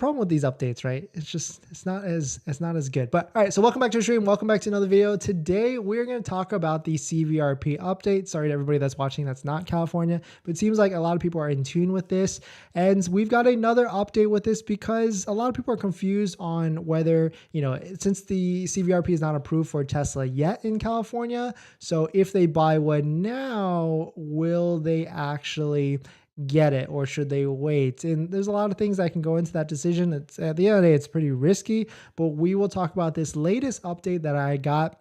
problem with these updates, right? It's not as good. But all right, so welcome back to the stream. Welcome back to another video. Today we're going to talk about the CVRP update. Sorry to everybody that's watching that's not California, but it seems like a lot of people are in tune with this. And we've got another update with this because a lot of people are confused on whether, since the CVRP is not approved for Tesla yet in California, so if they buy one now, will they actually get it or should they wait? And there's a lot of things that can go into that decision. It's at the end of the day, it's pretty risky, but we will talk about this latest update that I got.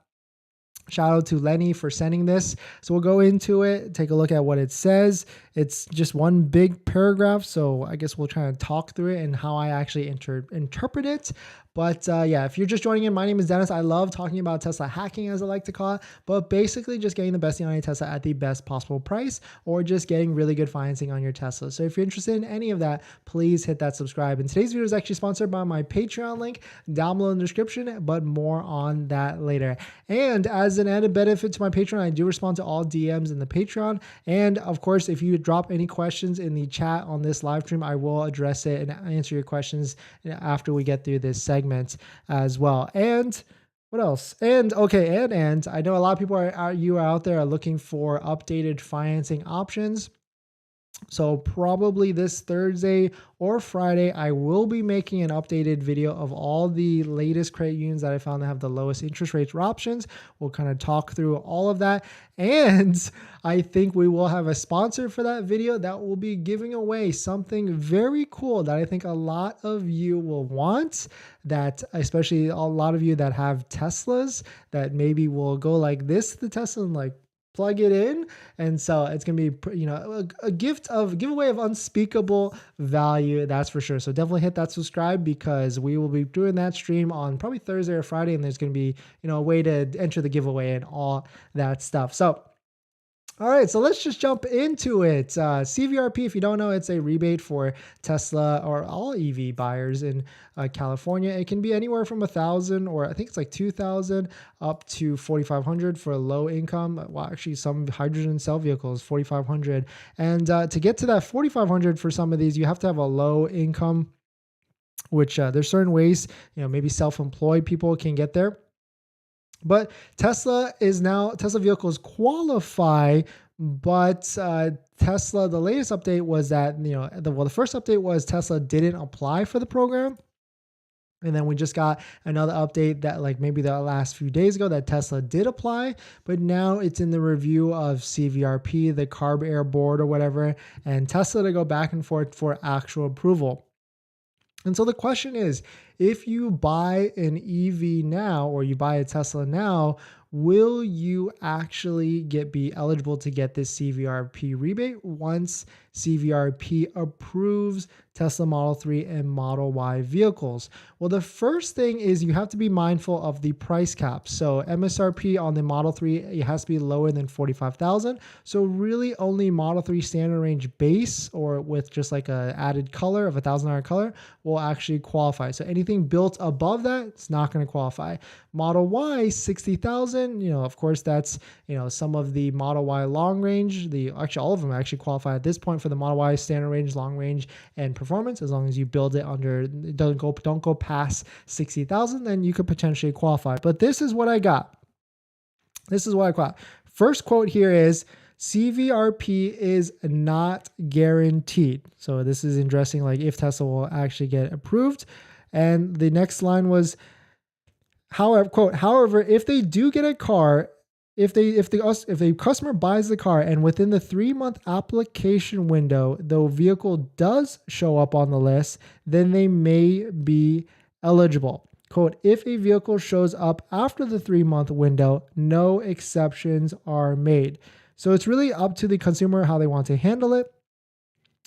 Shout out to Lenny for sending this. So we'll go into it, take a look at what it says. It's just one big paragraph, so I guess we'll try and talk through it and how I actually interpret it. But yeah, if you're just joining in, my name is Dennis. I love talking about Tesla hacking, as I like to call it, but basically just getting the best deal on your Tesla at the best possible price, or just getting really good financing on your Tesla. So if you're interested in any of that, please hit that subscribe. And today's video is actually sponsored by my Patreon link down below in the description, but more on that later. And as an added benefit to my Patreon, I do respond to all DMs in the Patreon. And of course, if you drop any questions in the chat on this live stream, I will address it and answer your questions after we get through this segment as well. And what else? And okay, and I know a lot of people are out there are looking for updated financing options. So probably this Thursday or Friday, I will be making an updated video of all the latest credit unions that I found that have the lowest interest rates or options. We'll kind of talk through all of that. And I think we will have a sponsor for that video that will be giving away something very cool that I think a lot of you will want, that especially a lot of you that have Teslas that maybe will go like this, the Tesla, and like plug it in. And so it's going to be, a giveaway of unspeakable value. That's for sure. So definitely hit that subscribe because we will be doing that stream on probably Thursday or Friday. And there's going to be, a way to enter the giveaway and all that stuff. So all right, so let's just jump into it. CVRP, if you don't know, it's a rebate for Tesla or all EV buyers in California. It can be anywhere from $1,000 or I think it's like $2,000 up to $4,500 for a low income. Well, actually, some hydrogen cell vehicles, $4,500. And to get to that $4,500 for some of these, you have to have a low income, which there's certain ways, maybe self-employed people can get there. But Tesla vehicles qualify, but Tesla, the latest update was that, the first update was Tesla didn't apply for the program. And then we just got another update that like maybe the last few days ago that Tesla did apply, but now it's in the review of CVRP, the Carb Air Board or whatever, and Tesla to go back and forth for actual approval. And so the question is, if you buy an EV now or you buy a Tesla now, will you actually be eligible to get this CVRP rebate once CVRP approves Tesla Model 3 and Model Y vehicles? Well, the first thing is you have to be mindful of the price cap. So MSRP on the Model 3, it has to be lower than $45,000. So really only Model 3 standard range base or with just like a added color of $1,000 color will actually qualify. So anything built above that, it's not going to qualify. Model Y, $60,000. Of course, that's, some of the Model Y long range, actually all of them actually qualify at this point for the Model Y standard range, long range, and performance. As long as you build it under, don't go past 60,000, then you could potentially qualify. But this is what I got. First quote here is, CVRP is not guaranteed. So this is addressing like if Tesla will actually get approved. And the next line was, however, if they do get a car, if the customer buys the car and within the 3-month application window, the vehicle does show up on the list, then they may be eligible. Quote, if a vehicle shows up after the 3-month window, no exceptions are made. So it's really up to the consumer how they want to handle it.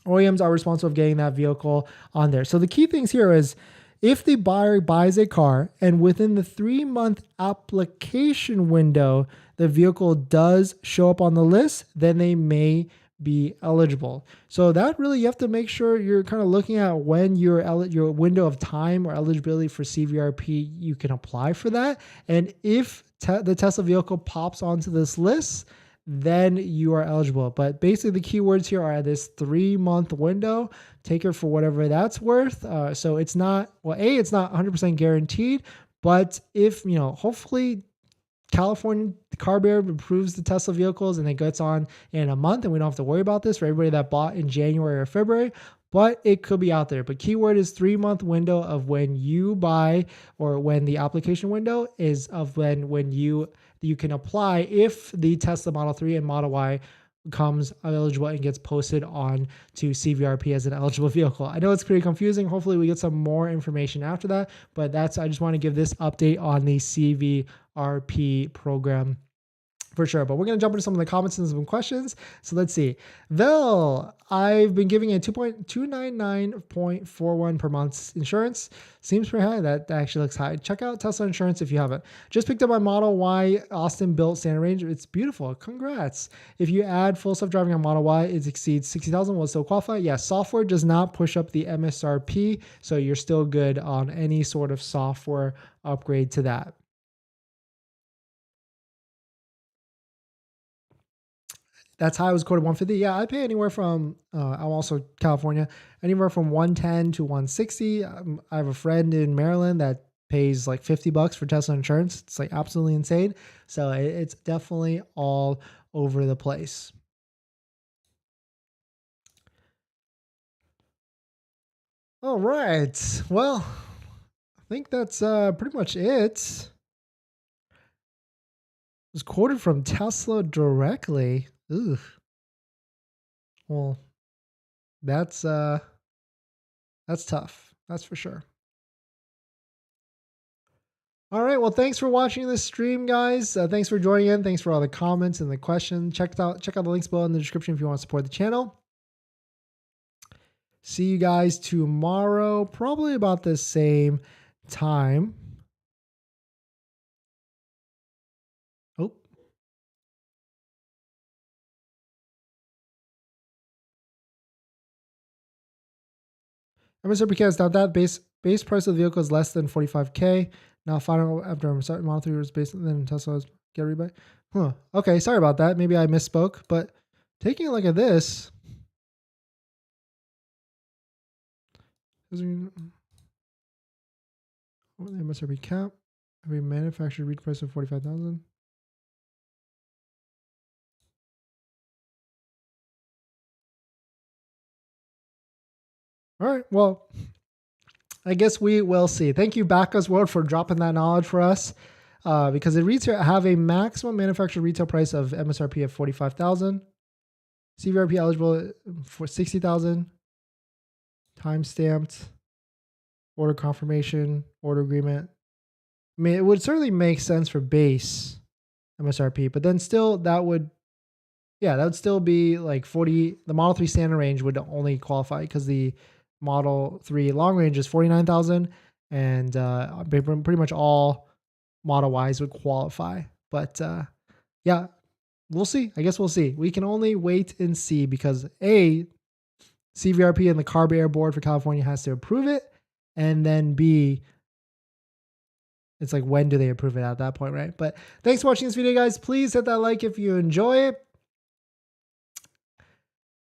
OEMs are responsible for getting that vehicle on there. So the key things here is, if the buyer buys a car and within the 3-month application window, the vehicle does show up on the list, then they may be eligible. So that really, you have to make sure you're kind of looking at when your window of time or eligibility for CVRP, you can apply for that. And if the Tesla vehicle pops onto this list, then you are eligible. But basically the keywords here are this 3-month window. Take it for whatever that's worth. So it's not, well, it's not 100% guaranteed, but if, hopefully California car bear approves the Tesla vehicles and it gets on in a month and we don't have to worry about this for everybody that bought in January or February, but it could be out there. But keyword is 3-month window of when you buy, or when the application window is of when you can apply if the Tesla Model 3 and Model Y becomes eligible and gets posted on to CVRP as an eligible vehicle. I know it's pretty confusing. Hopefully we get some more information after that, but I just want to give this update on the CVRP program for sure. But we're going to jump into some of the comments and some questions. So let's see. Vel, I've been giving a 299.41 per month insurance. Seems pretty high. That actually looks high. Check out Tesla insurance if you haven't. Just picked up my Model Y Austin built standard range. It's beautiful. Congrats. If you add full self-driving on Model Y, it exceeds 60,000. Will it still qualify? Yes. Software does not push up the MSRP. So you're still good on any sort of software upgrade to that. That's how I was quoted 150. Yeah, I pay anywhere from, I'm also California, anywhere from 110 to 160. I have a friend in Maryland that pays like $50 for Tesla insurance. It's like absolutely insane. So it's definitely all over the place. All right. Well, I think that's pretty much it. It was quoted from Tesla directly. Ugh. Well, that's tough. That's for sure. All right. Well, thanks for watching this stream, guys. Thanks for joining in. Thanks for all the comments and the questions. Check out the links below in the description if you want to support the channel. See you guys tomorrow, probably about the same time. Oh. MSRP is down. That base price of the vehicle is less than 45K. Now, final after Model 3 was based, then Tesla's get rebate. Huh. Okay, sorry about that. Maybe I misspoke, but taking a look at this. What the MSRP cap? Every manufacturer retail price of 45,000. All right. Well, I guess we will see. Thank you, Backus World, for dropping that knowledge for us. Because it reads here, have a maximum manufacturer retail price of MSRP of 45,000. CVRP eligible for 60,000. Time stamped. Order confirmation. Order agreement. I mean, it would certainly make sense for base MSRP, but then still that would still be like 40. The Model 3 standard range would only qualify because the Model 3 long range is 49,000, and pretty much all Model Ys would qualify. But yeah, we'll see. I guess we'll see. We can only wait and see because CVRP and the Car Bear Board for California has to approve it, and then B, it's like, when do they approve it at that point, right? But thanks for watching this video, guys. Please hit that like if you enjoy it.